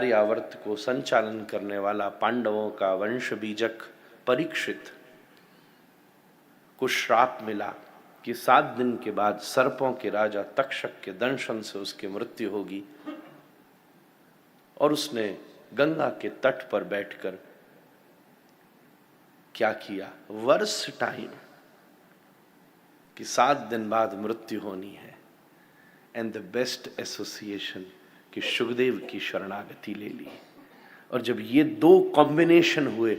आर्यावर्त को संचालन करने वाला पांडवों का वंश बीजक परीक्षित को श्राप मिला कि 7 दिन के बाद सर्पों के राजा तक्षक के दंशन से उसकी मृत्यु होगी। और उसने गंगा के तट पर बैठकर क्या किया, वर्स टाइम कि 7 दिन बाद मृत्यु होनी है, एंड द बेस्ट एसोसिएशन कि शुकदेव की शरणागति ले ली। और जब ये 2 कॉम्बिनेशन हुए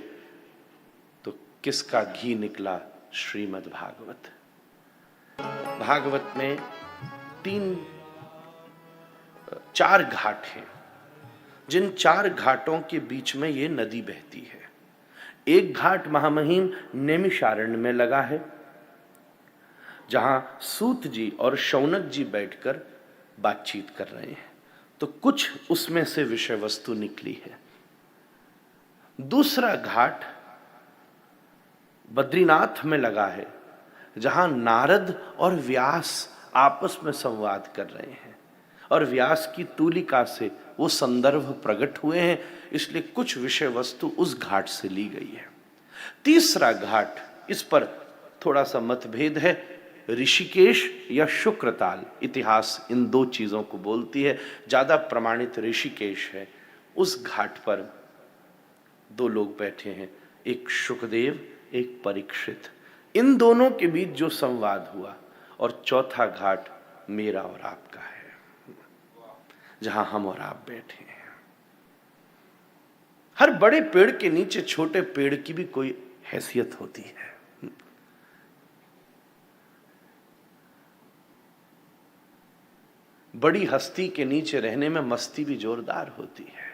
तो किसका घी निकला, श्रीमद् भागवत। भागवत में 4 घाट हैं, जिन 4 घाटों के बीच में ये नदी बहती है। एक घाट महामहिम नैमिषारण्य में लगा है, जहां सूत जी और शौनक जी बैठकर बातचीत कर रहे हैं, तो कुछ उसमें से विषय वस्तु निकली है। दूसरा घाट बद्रीनाथ में लगा है, जहां नारद और व्यास आपस में संवाद कर रहे हैं और व्यास की तूलिका से वो संदर्भ प्रकट हुए हैं, इसलिए कुछ विषय वस्तु उस घाट से ली गई है। तीसरा घाट, इस पर थोड़ा सा मतभेद है, ऋषिकेश या शुक्रताल, इतिहास इन 2 चीजों को बोलती है, ज्यादा प्रमाणित ऋषिकेश है। उस घाट पर 2 लोग बैठे हैं, एक शुकदेव एक परीक्षित, इन दोनों के बीच जो संवाद हुआ। और चौथा घाट मेरा और आपका है, जहां हम और आप बैठे हैं। हर बड़े पेड़ के नीचे छोटे पेड़ की भी कोई हैसियत होती है। बड़ी हस्ती के नीचे रहने में मस्ती भी जोरदार होती है।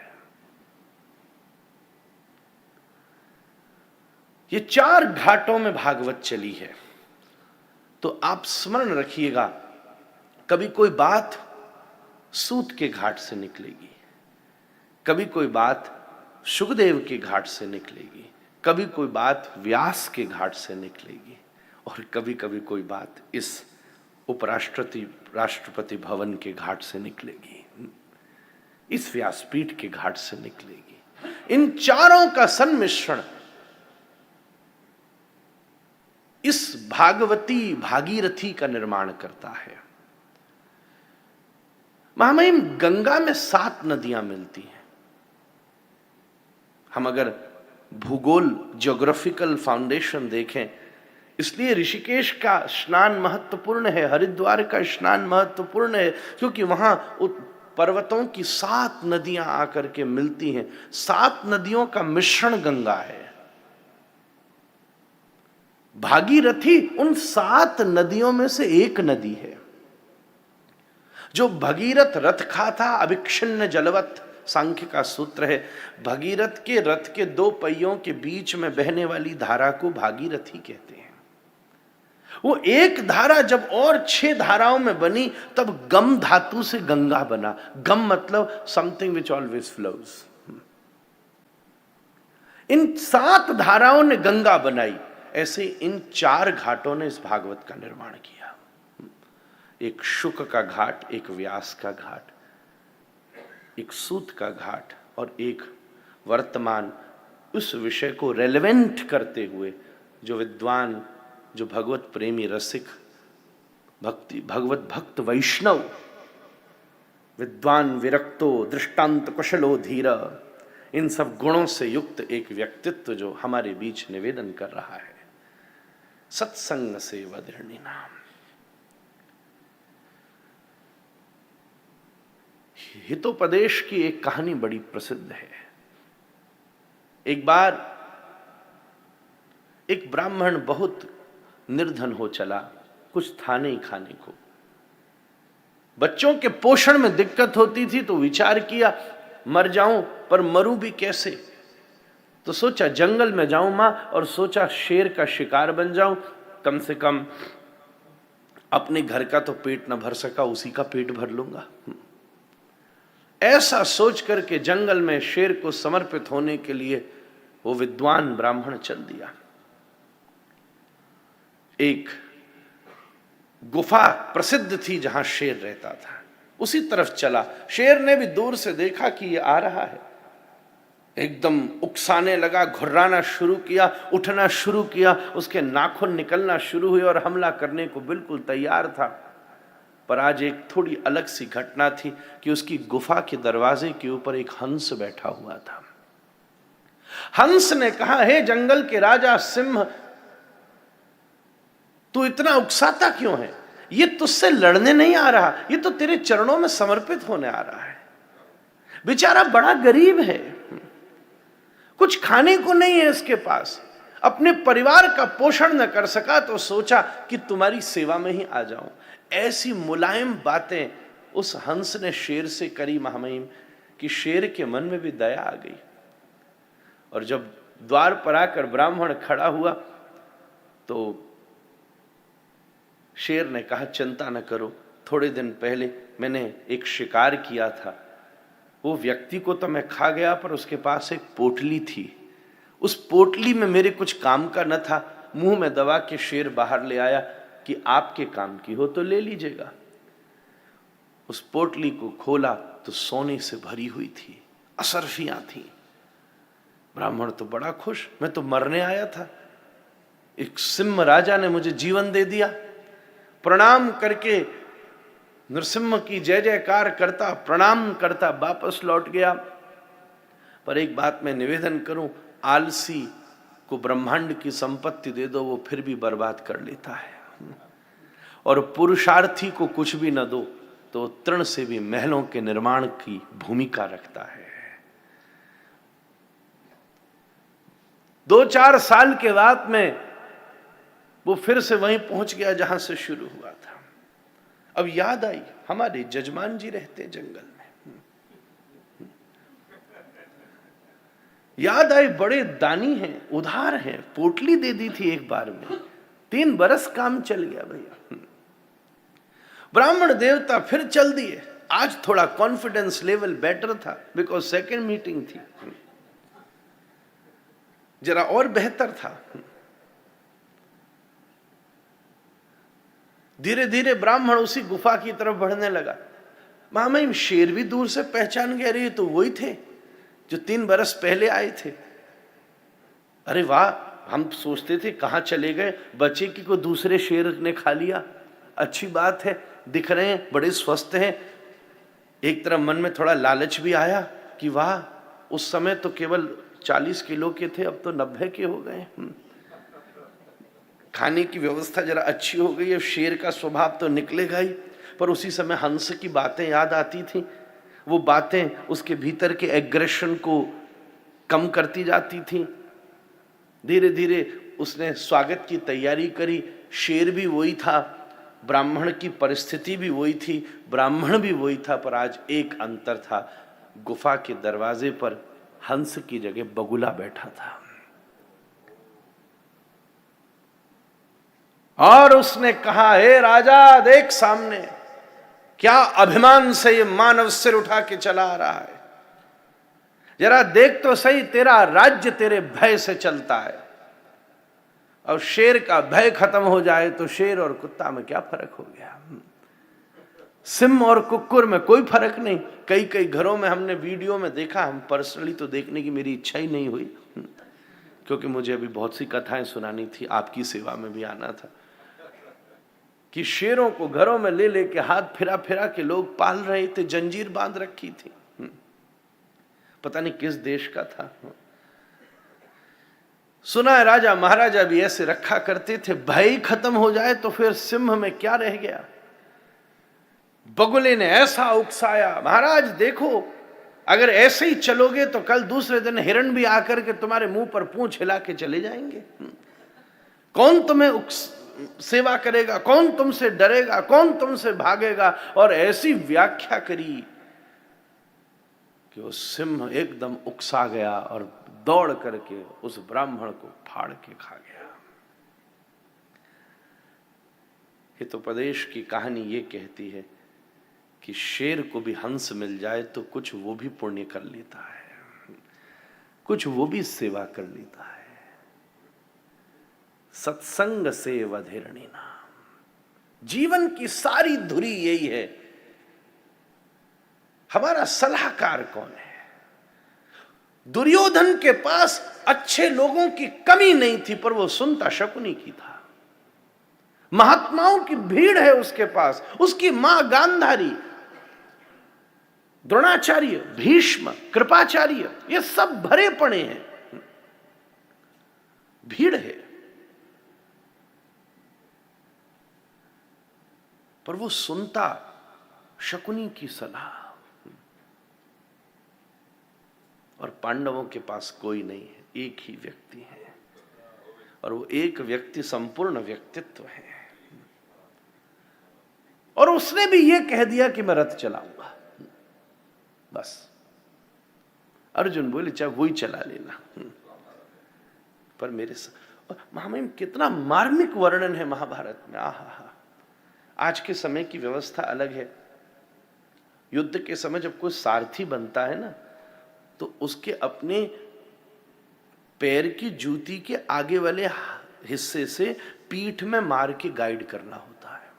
ये 4 घाटों में भागवत चली है, तो आप स्मरण रखिएगा, कभी कोई बात सूत के घाट से निकलेगी, कभी कोई बात शुकदेव के घाट से निकलेगी, कभी कोई बात व्यास के घाट से निकलेगी, और कभी कभी कोई बात इस राष्ट्रपति भवन के घाट से निकलेगी, इस व्यासपीठ के घाट से निकलेगी। इन चारों का सम्मिश्रण इस भागवती भागीरथी का निर्माण करता है। महामहिम गंगा में 7 नदियां मिलती हैं। हम अगर भूगोल ज्योग्राफिकल फाउंडेशन देखें, इसलिए ऋषिकेश का स्नान महत्वपूर्ण है, हरिद्वार का स्नान महत्वपूर्ण है, क्योंकि वहां पर्वतों की 7 नदियां आकर के मिलती हैं। 7 नदियों का मिश्रण गंगा है। भागीरथी उन 7 नदियों में से एक नदी है। जो भगीरथ रथ खाता अभिक्षिन्न जलवत, सांख्य का सूत्र है। भगीरथ के रथ के 2 पहियों के बीच में बहने वाली धारा को भागीरथी कहते हैं। वो एक धारा जब और 6 धाराओं में बनी, तब गम धातु से गंगा बना। गम मतलब समथिंग विच ऑलवेज फ्लोज। इन 7 धाराओं ने गंगा बनाई। ऐसे इन 4 घाटों ने इस भागवत का निर्माण किया। एक शुक का घाट, एक व्यास का घाट, एक सूत का घाट, और एक वर्तमान उस विषय को रेलेवेंट करते हुए जो विद्वान, जो भगवत प्रेमी रसिक, भगवत भक्त वैष्णव, विद्वान विरक्तो दृष्टांत कुशलो धीर, इन सब गुणों से युक्त एक व्यक्तित्व जो हमारे बीच निवेदन कर रहा है। सत्संग से वदृणी नाम। हितोपदेश की एक कहानी बड़ी प्रसिद्ध है। एक बार एक ब्राह्मण बहुत निर्धन हो चला, कुछ था नहीं खाने को। बच्चों के पोषण में दिक्कत होती थी, तो विचार किया मर जाऊं, पर मरूं भी कैसे। तो सोचा जंगल में जाऊं मां, और सोचा शेर का शिकार बन जाऊं, कम से कम अपने घर का तो पेट न भर सका, उसी का पेट भर लूंगा। ऐसा सोच करके जंगल में शेर को समर्पित होने के लिए वो विद्वान ब्राह्मण चल दिया। एक गुफा प्रसिद्ध थी जहां शेर रहता था। उसी तरफ चला। शेर ने भी दूर से देखा कि ये आ रहा है, एकदम उकसाने लगा, घुर्राना शुरू किया, उठना शुरू किया, उसके नाखून निकलना शुरू हुए और हमला करने को बिल्कुल तैयार था। पर आज एक थोड़ी अलग सी घटना थी कि उसकी गुफा के दरवाजे के ऊपर एक हंस बैठा हुआ था। हंस ने कहा, हे जंगल के राजा सिंह, तू इतना उकसाता क्यों है? ये तुझसे लड़ने नहीं आ रहा, ये तो तेरे चरणों में समर्पित होने आ रहा है। बेचारा बड़ा गरीब है, कुछ खाने को नहीं है इसके पास, अपने परिवार का पोषण न कर सका तो सोचा कि तुम्हारी सेवा में ही आ जाऊं। ऐसी मुलायम बातें उस हंस ने शेर से करी महामहिम कि शेर के मन में भी दया आ गई। और जब द्वार पर आकर ब्राह्मण खड़ा हुआ तो शेर ने कहा, चिंता न करो, थोड़े दिन पहले मैंने एक शिकार किया था, वो व्यक्ति को तो मैं खा गया, पर उसके पास एक पोटली थी, उस पोटली में मेरे कुछ काम का न था, मुंह में दबा के शेर बाहर ले आया कि आपके काम की हो तो ले लीजिएगा। उस पोटली को खोला तो सोने से भरी हुई थी, असरफियां थी। ब्राह्मण तो बड़ा खुश, मैं तो मरने आया था, एक सिंह राजा ने मुझे जीवन दे दिया। प्रणाम करके नृसिंह की जय जयकार करता, प्रणाम करता वापस लौट गया। पर एक बात मैं निवेदन करूं, आलसी को ब्रह्मांड की संपत्ति दे दो वो फिर भी बर्बाद कर लेता है, और पुरुषार्थी को कुछ भी न दो तो तृण से भी महलों के निर्माण की भूमिका रखता है। 2-4 साल के बाद में वो फिर से वहीं पहुंच गया जहां से शुरू हुआ था। अब याद आई, हमारे जजमान जी रहते जंगल में, याद आई बड़े दानी हैं, उधार हैं, पोटली दे दी थी एक बार में, 3 बरस काम चल गया भैया। ब्राह्मण देवता फिर चल दिए। आज थोड़ा कॉन्फिडेंस लेवल बेटर था, बिकॉज सेकेंड मीटिंग थी, जरा और बेहतर था। धीरे धीरे ब्राह्मण उसी गुफा की तरफ बढ़ने लगा। महामहिम शेर भी दूर से पहचान गया, रही तो वही थे जो 3 बरस पहले आए थे। अरे वाह, हम सोचते थे कहां चले गए, बच्चे की को दूसरे शेर ने खा लिया। अच्छी बात है, दिख रहे हैं, बड़े स्वस्थ हैं। एक तरफ मन में थोड़ा लालच भी आया कि वाह, उस समय तो केवल 40 किलो के थे, अब तो 90 के हो गए। खाने की व्यवस्था जरा अच्छी हो गई, अब शेर का स्वभाव तो निकलेगा ही। पर उसी समय हंस की बातें याद आती थी, वो बातें उसके भीतर के एग्रेशन को कम करती जाती थी। धीरे धीरे उसने स्वागत की तैयारी करी। शेर भी वही था, ब्राह्मण की परिस्थिति भी वही थी, ब्राह्मण भी वही था, पर आज एक अंतर था, गुफा के दरवाजे पर हंस की जगह बगुला बैठा था। और उसने कहा, हे राजा, देख सामने क्या अभिमान से ये मानव सिर उठा के चला आ रहा है, जरा देख तो सही, तेरा राज्य तेरे भय से चलता है। और शेर का भय खत्म हो जाए तो शेर और कुत्ता में क्या फर्क हो गया? सिंह और कुक्कुर में कोई फर्क नहीं। कई कई घरों में हमने वीडियो में देखा, हम पर्सनली तो देखने की मेरी इच्छा ही नहीं हुई, क्योंकि मुझे अभी बहुत सी कथाएं सुनानी थी, आपकी सेवा में भी आना था, कि शेरों को घरों में ले लेके हाथ फिरा फिरा के लोग पाल रहे थे, जंजीर बांध रखी थी। पता नहीं किस देश का था। सुना है राजा महाराजा भी ऐसे रखा करते थे। भय खत्म हो जाए तो फिर सिंह में क्या रह गया। बगुले ने ऐसा उकसाया, महाराज देखो, अगर ऐसे ही चलोगे तो कल दूसरे दिन हिरण भी आकर के तुम्हारे मुंह पर पूंछ हिला के चले जाएंगे। कौन तुम्हें सेवा करेगा, कौन तुमसे डरेगा, कौन तुमसे भागेगा। और ऐसी व्याख्या करी कि वो सिंह एकदम उकसा गया और दौड़ करके उस ब्राह्मण को फाड़ के खा गया। हितोपदेश की कहानी ये कहती है कि शेर को भी हंस मिल जाए तो कुछ वो भी पुण्य कर लेता है, कुछ वो भी सेवा कर लेता है। सत्संग से वधिरणी नाम। जीवन की सारी धुरी यही है हमारा सलाहकार कौन है? दुर्योधन के पास अच्छे लोगों की कमी नहीं थी, पर वो सुनता शकुनी की था। महात्माओं की भीड़ है उसके पास, उसकी मां गांधारी, द्रोणाचार्य, भीष्म, कृपाचार्य, ये सब भरे पड़े हैं, भीड़ है, पर वो सुनता शकुनी की सलाह। और पांडवों के पास कोई नहीं है, एक ही व्यक्ति है, और वो एक व्यक्ति संपूर्ण व्यक्तित्व है। और उसने भी ये कह दिया कि मैं रथ चलाऊंगा, बस। अर्जुन बोले चाहे वही चला लेना, पर मेरे महामहिम कितना मार्मिक वर्णन है महाभारत में। आहा, आज के समय की व्यवस्था अलग है। युद्ध के समय जब कोई सारथी बनता है ना, तो उसके अपने पैर की जूती के आगे वाले हिस्से से पीठ में मार के गाइड करना होता है।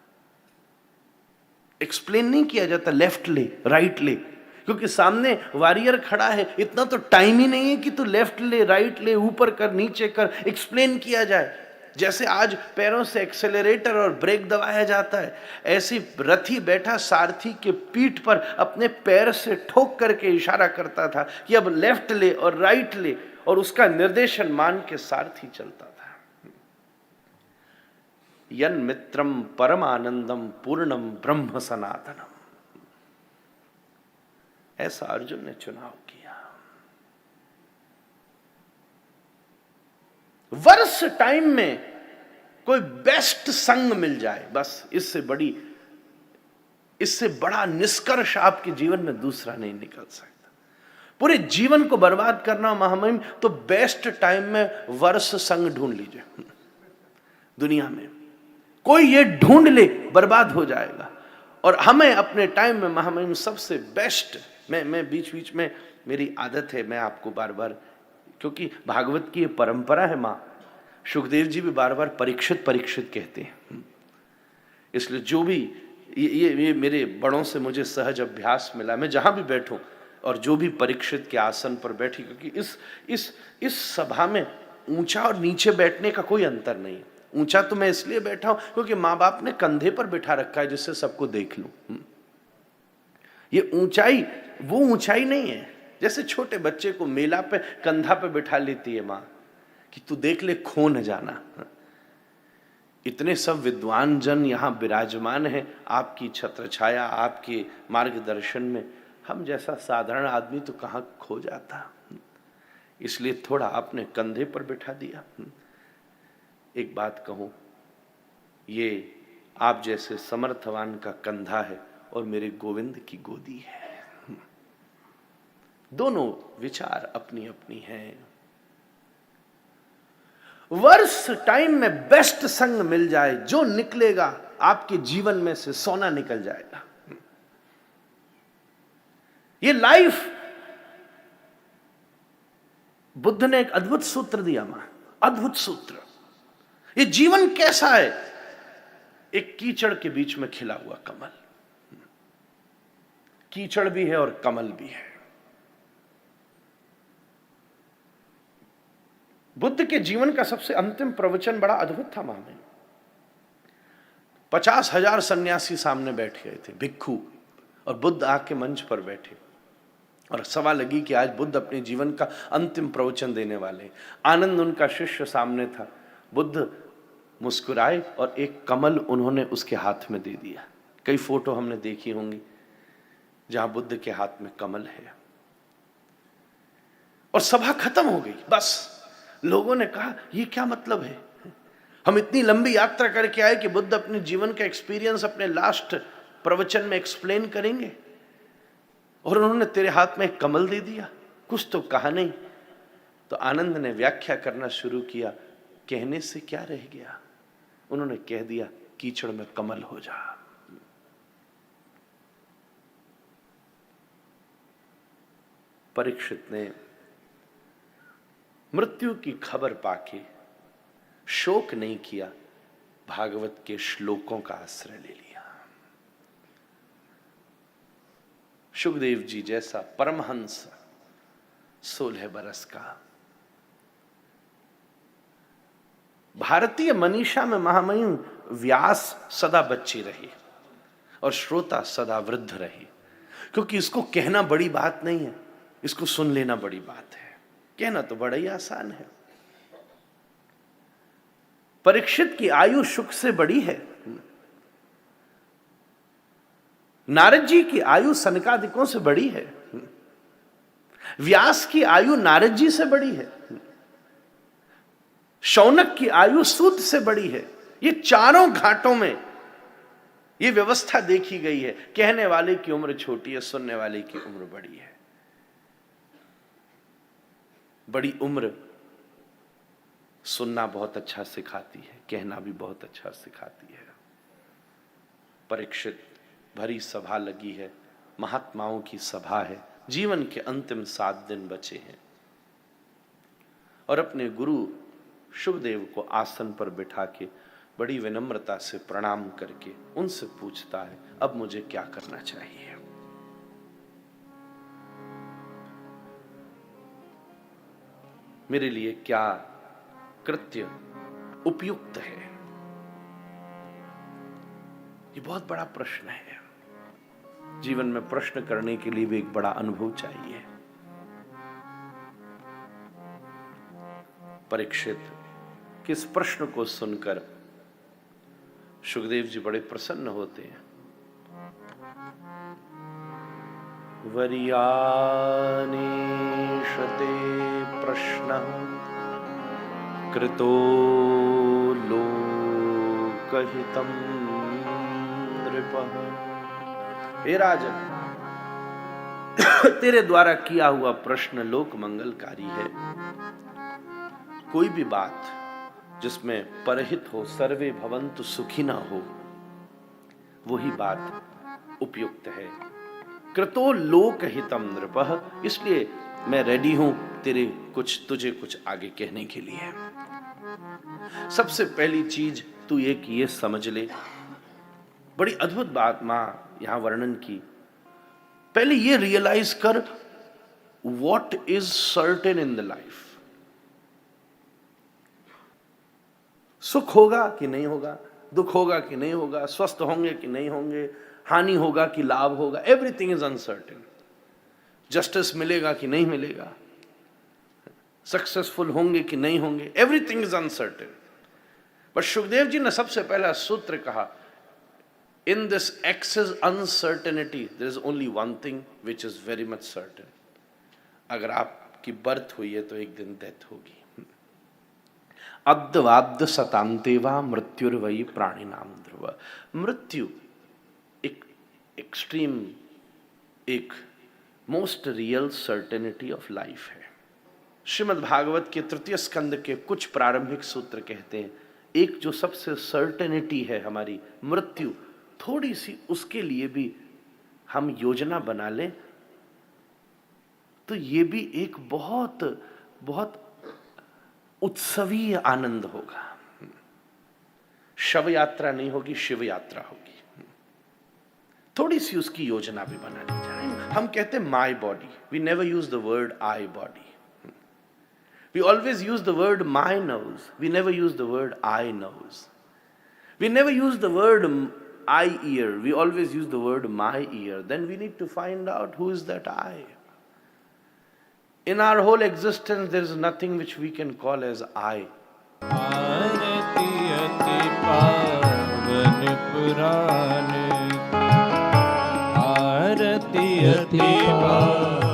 एक्सप्लेन नहीं किया जाता लेफ्ट ले राइट ले, क्योंकि सामने वॉरियर खड़ा है, इतना तो टाइम ही नहीं है कि तू लेफ्ट ले राइट ले, ऊपर कर नीचे कर, एक्सप्लेन किया जाए। जैसे आज पैरों से एक्सेलरेटर और ब्रेक दबाया जाता है, ऐसी रथी बैठा सारथी के पीठ पर अपने पैर से ठोक करके इशारा करता था कि अब लेफ्ट ले और राइट ले, और उसका निर्देशन मान के सारथी चलता था। यन मित्रम परम आनंदम पूर्णम ब्रह्म सनातनम, ऐसा अर्जुन ने चुनाव किया। वर्ष टाइम में कोई बेस्ट संग मिल जाए, बस इससे बड़ा निष्कर्ष आपके जीवन में दूसरा नहीं निकल सकता। पूरे जीवन को बर्बाद करना महामहिम, तो बेस्ट टाइम में वर्ष संग ढूंढ लीजिए। दुनिया में कोई ये ढूंढ ले, बर्बाद हो जाएगा। और हमें अपने टाइम में महामहिम सबसे बेस्ट, मैं बीच बीच में, मेरी आदत है, मैं आपको बार बार, क्योंकि भागवत की ये परंपरा है, मां सुखदेव जी भी बार बार परीक्षित परीक्षित कहते हैं। इसलिए जो भी ये मेरे बड़ों से मुझे सहज अभ्यास मिला, मैं जहां भी बैठूं और जो भी परीक्षित के आसन पर बैठी, क्योंकि इस सभा में ऊंचा और नीचे बैठने का कोई अंतर नहीं। ऊंचा तो मैं इसलिए बैठा हूं क्योंकि माँ बाप ने कंधे पर बिठा रखा है जिससे सबको देख लूं। ये ऊंचाई वो ऊंचाई नहीं है जैसे छोटे बच्चे को मेला पे कंधा पे बिठा लेती है माँ कि तू देख ले, खो न जाना। इतने सब विद्वान जन यहाँ विराजमान हैं आपकी छत्र छाया, आपके मार्गदर्शन में, हम जैसा साधारण आदमी तो कहाँ खो जाता। इसलिए थोड़ा अपने कंधे पर बिठा दिया। एक बात कहूं, ये आप जैसे समर्थवान का कंधा है और मेरे गोविंद की गोदी है। दोनों विचार अपनी अपनी हैं। वर्ष टाइम में बेस्ट संग मिल जाए, जो निकलेगा आपके जीवन में से सोना निकल जाएगा। ये लाइफ, बुद्ध ने एक अद्भुत सूत्र दिया मां, अद्भुत सूत्र। ये जीवन कैसा है? एक कीचड़ के बीच में खिला हुआ कमल। कीचड़ भी है और कमल भी है। बुद्ध के जीवन का सबसे अंतिम प्रवचन बड़ा अद्भुत था मां में। 50,000 सन्यासी सामने बैठ गए थे, भिक्खु, और बुद्ध आके मंच पर बैठे और सवा लगी कि आज बुद्ध अपने जीवन का अंतिम प्रवचन देने वाले। आनंद उनका शिष्य सामने था। बुद्ध मुस्कुराए और एक कमल उन्होंने उसके हाथ में दे दिया। कई फोटो हमने देखी होंगी जहां बुद्ध के हाथ में कमल है। और सभा खत्म हो गई। बस लोगों ने कहा ये क्या मतलब है? हम इतनी लंबी यात्रा करके आए कि बुद्ध अपने जीवन का एक्सपीरियंस अपने लास्ट प्रवचन में एक्सप्लेन करेंगे, और उन्होंने तेरे हाथ में एक कमल दे दिया, कुछ तो कहा नहीं। तो आनंद ने व्याख्या करना शुरू किया, कहने से क्या रह गया? उन्होंने कह दिया, कीचड़ में कमल हो जा। परीक्षित ने मृत्यु की खबर पाके शोक नहीं किया, भागवत के श्लोकों का आश्रय ले लिया। सुखदेव जी जैसा परमहंस 16 बरस का। भारतीय मनीषा में महामहिम व्यास सदा बच्ची रही और श्रोता सदा वृद्ध रही, क्योंकि इसको कहना बड़ी बात नहीं है, इसको सुन लेना बड़ी बात है। कहना तो बड़ा ही आसान है। परीक्षित की आयु शुक से बड़ी है, नारद जी की आयु सनकादिकों से बड़ी है, व्यास की आयु नारद जी से बड़ी है, शौनक की आयु सूत से बड़ी है। ये चारों घाटों में ये व्यवस्था देखी गई है। कहने वाले की उम्र छोटी है, सुनने वाले की उम्र बड़ी है। बड़ी उम्र सुनना बहुत अच्छा सिखाती है, कहना भी बहुत अच्छा सिखाती है। परीक्षित भरी सभा लगी है, महात्माओं की सभा है, जीवन के अंतिम 7 दिन बचे हैं, और अपने गुरु शुभदेव को आसन पर बिठा के बड़ी विनम्रता से प्रणाम करके उनसे पूछता है, अब मुझे क्या करना चाहिए। मेरे लिए क्या कृत्य उपयुक्त है? ये बहुत बड़ा प्रश्न है। जीवन में प्रश्न करने के लिए भी एक बड़ा अनुभव चाहिए। परीक्षित किस प्रश्न को सुनकर सुखदेव जी बड़े प्रसन्न होते हैं। वरियानेशते प्रश्न कृतो लोकहितम नृपः। हे राजन, तेरे द्वारा किया हुआ प्रश्न लोक मंगलकारी है। कोई भी बात जिसमें परहित हो, सर्वे भवन्तु सुखिना हो, वही बात उपयुक्त है। कृतो लोकहितम नृपः, इसलिए मैं रेडी हूं तुझे कुछ आगे कहने के लिए। सबसे पहली चीज तू एक ये समझ ले, बड़ी अद्भुत बात मां यहां वर्णन की। पहले ये रियलाइज कर, what is certain in the life. सुख होगा कि नहीं होगा, दुख होगा कि नहीं होगा, स्वस्थ होंगे कि नहीं होंगे, हानि होगा कि लाभ होगा, एवरीथिंग इज अनसर्टेन। जस्टिस मिलेगा कि नहीं मिलेगा, सक्सेसफुल होंगे कि नहीं होंगे, everything is uncertain. But Sukhdev ji ने सबसे पहला सूत्र कहा, in this excess uncertainty there is only one thing which is very much certain. अगर आपकी बर्थ हुई है तो एक दिन डेथ होगी। अद्वाब्द सतांतेवा मृत्युर्वयि प्राणिनाम ध्रुव। मृत्यु एक एक्सट्रीम, एक most real certainty of life है। श्रीमद् भागवत के 3 स्कंद के कुछ प्रारंभिक सूत्र कहते हैं, एक जो सबसे सर्टेनिटी है हमारी मृत्यु, थोड़ी सी उसके लिए भी हम योजना बना लें तो ये भी एक बहुत बहुत उत्सवीय आनंद होगा। शव यात्रा नहीं होगी, शिव यात्रा होगी। थोड़ी सी उसकी योजना भी बना ली जाए। हम कहते हैं my body, we never use the word I body. We always use the word my nose, we never use the word I nose. We never use the word I ear, we always use the word my ear. Then we need to find out who is that I. In our whole existence there is nothing which we can call as I. आरती अति पावन पुराण, आरती अति पावन